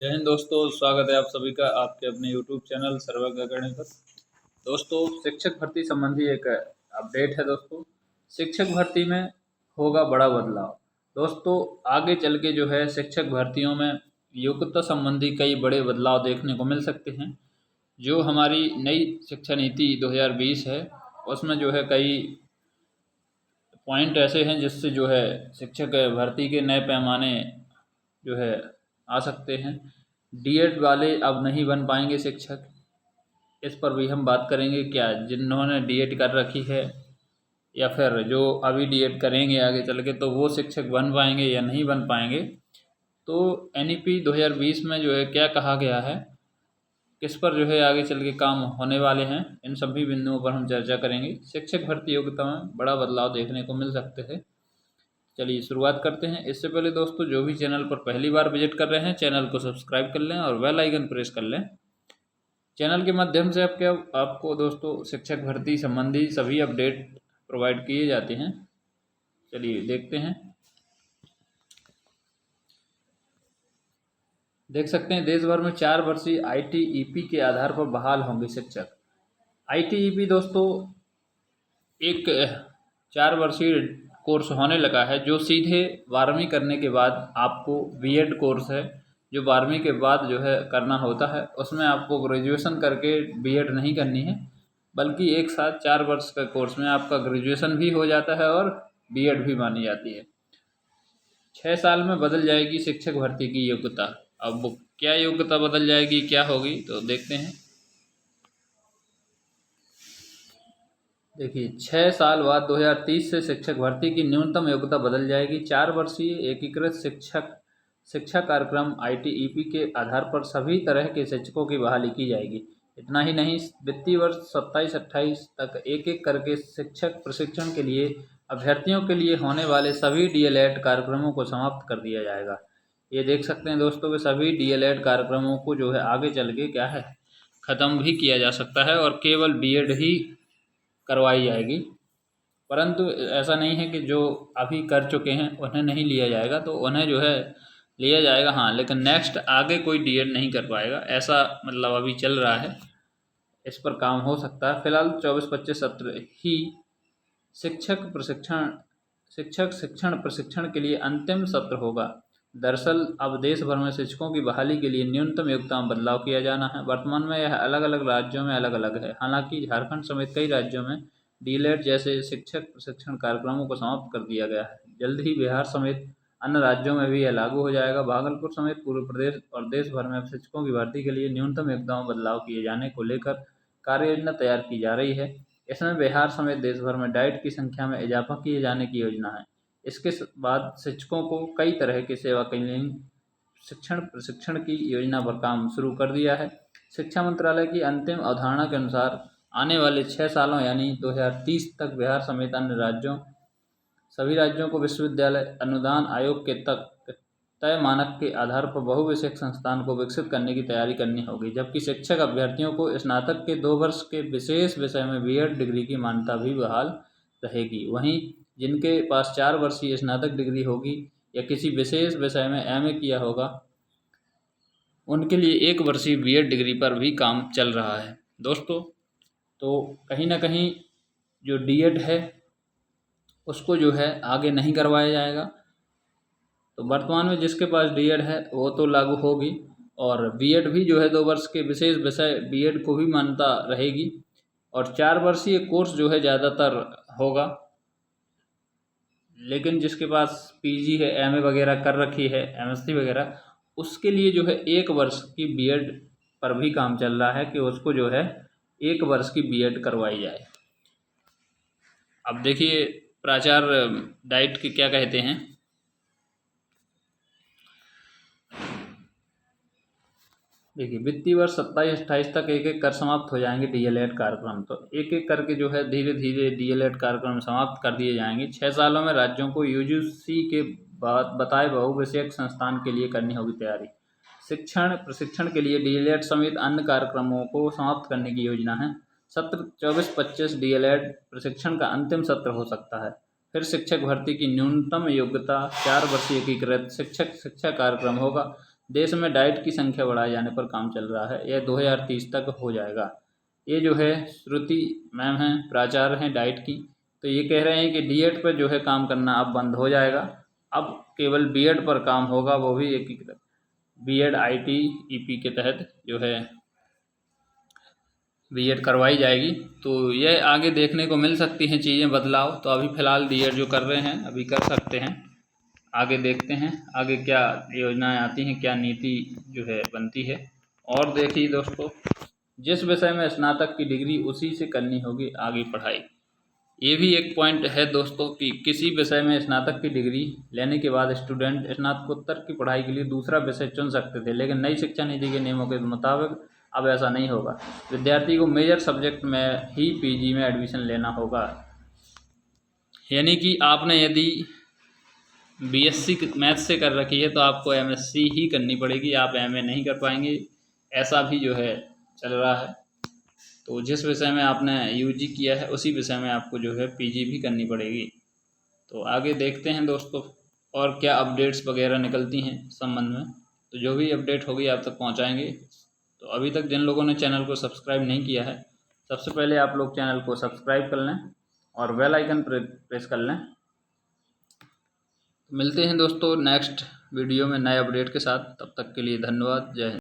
जय हिंद दोस्तों, स्वागत है आप सभी का आपके अपने YouTube चैनल सर्वज्ञ अकेडमी पर। दोस्तों, शिक्षक भर्ती संबंधी एक अपडेट है। दोस्तों, शिक्षक भर्ती में होगा बड़ा बदलाव। दोस्तों, आगे चल के जो है शिक्षक भर्तियों में योग्यता संबंधी कई बड़े बदलाव देखने को मिल सकते हैं। जो हमारी नई शिक्षा नीति 2020 है, उसमें जो है कई पॉइंट ऐसे हैं जिससे जो है शिक्षक भर्ती के नए पैमाने जो है आ सकते हैं। डीएड वाले अब नहीं बन पाएंगे शिक्षक, इस पर भी हम बात करेंगे। क्या जिन्होंने डीएड कर रखी है या फिर जो अभी डीएड करेंगे आगे चल के, तो वो शिक्षक बन पाएंगे या नहीं बन पाएंगे। तो एनईपी 2020 में जो है क्या कहा गया है, किस पर जो है आगे चल के काम होने वाले हैं, इन सभी बिंदुओं पर हम चर्चा करेंगे। शिक्षक भर्ती योग्यता में बड़ा बदलाव देखने को मिल सकते हैं। चलिए शुरुआत करते हैं। इससे पहले दोस्तों, जो भी चैनल पर पहली बार विजिट कर रहे हैं, चैनल को सब्सक्राइब कर लें और बेल आइकन प्रेस कर लें। चैनल के माध्यम से आपको दोस्तों शिक्षक भर्ती संबंधी सभी अपडेट प्रोवाइड किए जाते हैं। चलिए देखते हैं। देख सकते हैं, देश भर में 4 वर्षीय आईटीईपी के आधार पर बहाल होंगे शिक्षक। आईटीईपी दोस्तों एक 4 वर्षीय कोर्स होने लगा है, जो सीधे 12वीं करने के बाद आपको बीएड कोर्स है, जो 12वीं के बाद जो है करना होता है। उसमें आपको ग्रेजुएशन करके बीएड नहीं करनी है, बल्कि एक साथ 4 वर्ष का कोर्स में आपका ग्रेजुएशन भी हो जाता है और बीएड भी मानी जाती है। 6 साल में बदल जाएगी शिक्षक भर्ती की योग्यता। अब वो क्या योग्यता बदल जाएगी, क्या होगी, तो देखते हैं। देखिए, 6 साल बाद 2030 से शिक्षक भर्ती की न्यूनतम योग्यता बदल जाएगी। 4 वर्षीय एकीकृत शिक्षा कार्यक्रम आईटीईपी के आधार पर सभी तरह के शिक्षकों की बहाली की जाएगी। इतना ही नहीं, वित्तीय वर्ष 27-28 तक एक एक करके शिक्षक प्रशिक्षण के लिए अभ्यर्थियों के लिए होने वाले सभी डीएलएड कार्यक्रमों को समाप्त कर दिया जाएगा। ये देख सकते हैं दोस्तों कि सभी डीएलएड कार्यक्रमों को जो है आगे चल के क्या है, ख़त्म भी किया जा सकता है और केवल बीएड ही करवाई जाएगी। परंतु ऐसा नहीं है कि जो अभी कर चुके हैं उन्हें नहीं लिया जाएगा, तो उन्हें जो है लिया जाएगा। हाँ, लेकिन नेक्स्ट आगे कोई डीएड नहीं कर पाएगा, ऐसा मतलब अभी चल रहा है। इस पर काम हो सकता है। फिलहाल 24-25 सत्र ही शिक्षक शिक्षण प्रशिक्षण के लिए अंतिम सत्र होगा। दरअसल अब देश भर में शिक्षकों की बहाली के लिए न्यूनतम योग्यता में बदलाव किया जाना है। वर्तमान में यह अलग अलग राज्यों में अलग अलग है। हालांकि झारखंड समेत कई राज्यों में डीएलएड जैसे शिक्षक प्रशिक्षण कार्यक्रमों को समाप्त कर दिया गया है। जल्द ही बिहार समेत अन्य राज्यों में भी यह लागू हो जाएगा। भागलपुर समेत पूरे प्रदेश और देश भर में अब शिक्षकों की भर्ती के लिए न्यूनतम योग्यता में बदलाव किए जाने को लेकर कार्य योजना तैयार की जा रही है। इसमें बिहार समेत देश भर में डाइट की संख्या में इजाफा किए जाने की योजना है। इसके बाद शिक्षकों को कई तरह के सेवाकालीन शिक्षण प्रशिक्षण की योजना पर काम शुरू कर दिया है। शिक्षा मंत्रालय की अंतिम अवधारणा के अनुसार आने वाले 6 सालों यानी 2030 तक बिहार समेत अन्य सभी राज्यों को विश्वविद्यालय अनुदान आयोग के तक तय मानक के आधार पर बहुविषयक संस्थान को विकसित करने की तैयारी करनी होगी। जबकि शिक्षक अभ्यर्थियों को स्नातक के 2 वर्ष के विशेष विषय में बीएड डिग्री की मान्यता भी बहाल रहेगी। वहीं जिनके पास 4 वर्षीय स्नातक डिग्री होगी या किसी विशेष विषय में एमए किया होगा, उनके लिए 1 वर्षीय बीएड डिग्री पर भी काम चल रहा है। दोस्तों, तो कहीं ना कहीं जो डीएड है उसको जो है आगे नहीं करवाया जाएगा। तो वर्तमान में जिसके पास डीएड है वो तो लागू होगी, और बीएड भी जो है 2 वर्ष के विशेष विषय बीएड को भी मान्यता रहेगी, और 4 वर्षीय कोर्स जो है ज़्यादातर होगा। लेकिन जिसके पास पीजी है, एमए वगैरह कर रखी है, एमएससी वगैरह, उसके लिए जो है 1 वर्ष की बीएड पर भी काम चल रहा है कि उसको जो है 1 वर्ष की बीएड करवाई जाए। अब देखिए प्राचार्य डाइट के क्या कहते हैं। देखिए, वित्तीय वर्ष 27-28 तक एक एक कर समाप्त हो जाएंगे डीएलएड कार्यक्रम। तो एक एक करके जो है धीरे धीरे डीएलएड कार्यक्रम समाप्त कर दिए जाएंगे। 6 सालों में राज्यों को यूजीसी के बाद बताए बहुविषयक संस्थान के लिए करनी होगी तैयारी। शिक्षण प्रशिक्षण के लिए डीएलएड समेत अन्य कार्यक्रमों को समाप्त करने की योजना है। सत्र 24-25 डीएलएड प्रशिक्षण का अंतिम सत्र हो सकता है। फिर शिक्षक भर्ती की न्यूनतम योग्यता 4 वर्षीय एकीकृत शिक्षक शिक्षा कार्यक्रम होगा। देश में डाइट की संख्या बढ़ाए जाने पर काम चल रहा है। यह 2030 तक हो जाएगा। ये जो है श्रुति मैम हैं, प्राचार्य हैं डाइट की, तो ये कह रहे हैं कि डीएड पर जो है काम करना अब बंद हो जाएगा। अब केवल बीएड पर काम होगा, वो भी एकीकृत बीएड आईटीईपी के तहत जो है बीएड करवाई जाएगी। तो यह आगे देखने को मिल सकती हैं चीज़ें बदलाव। तो अभी फ़िलहाल डीएड जो कर रहे हैं अभी कर सकते हैं, आगे देखते हैं आगे क्या योजनाएं आती हैं, क्या नीति जो है बनती है। और देखिए दोस्तों, जिस विषय में स्नातक की डिग्री उसी से करनी होगी आगे पढ़ाई। ये भी एक पॉइंट है दोस्तों कि किसी विषय में स्नातक की डिग्री लेने के बाद स्टूडेंट स्नातकोत्तर की पढ़ाई के लिए दूसरा विषय चुन सकते थे, लेकिन नई शिक्षा नीति के नियमों के मुताबिक अब ऐसा नहीं होगा। विद्यार्थी को मेजर सब्जेक्ट में ही पीजी में एडमिशन लेना होगा। यानी कि आपने यदि बीएससी मैथ से कर रखी है तो आपको एमएससी ही करनी पड़ेगी, आप एमए नहीं कर पाएंगे, ऐसा भी जो है चल रहा है। तो जिस विषय में आपने यूजी किया है उसी विषय में आपको जो है पीजी भी करनी पड़ेगी। तो आगे देखते हैं दोस्तों और क्या अपडेट्स वगैरह निकलती हैं संबंध में। तो जो भी अपडेट होगी आप तक पहुंचाएंगे। तो अभी तक जिन लोगों ने चैनल को सब्सक्राइब नहीं किया है, सबसे पहले आप लोग चैनल को सब्सक्राइब कर लें और बेल आइकन प्रेस कर लें। मिलते हैं दोस्तों नेक्स्ट वीडियो में नए अपडेट के साथ, तब तक के लिए धन्यवाद। जय हिंद।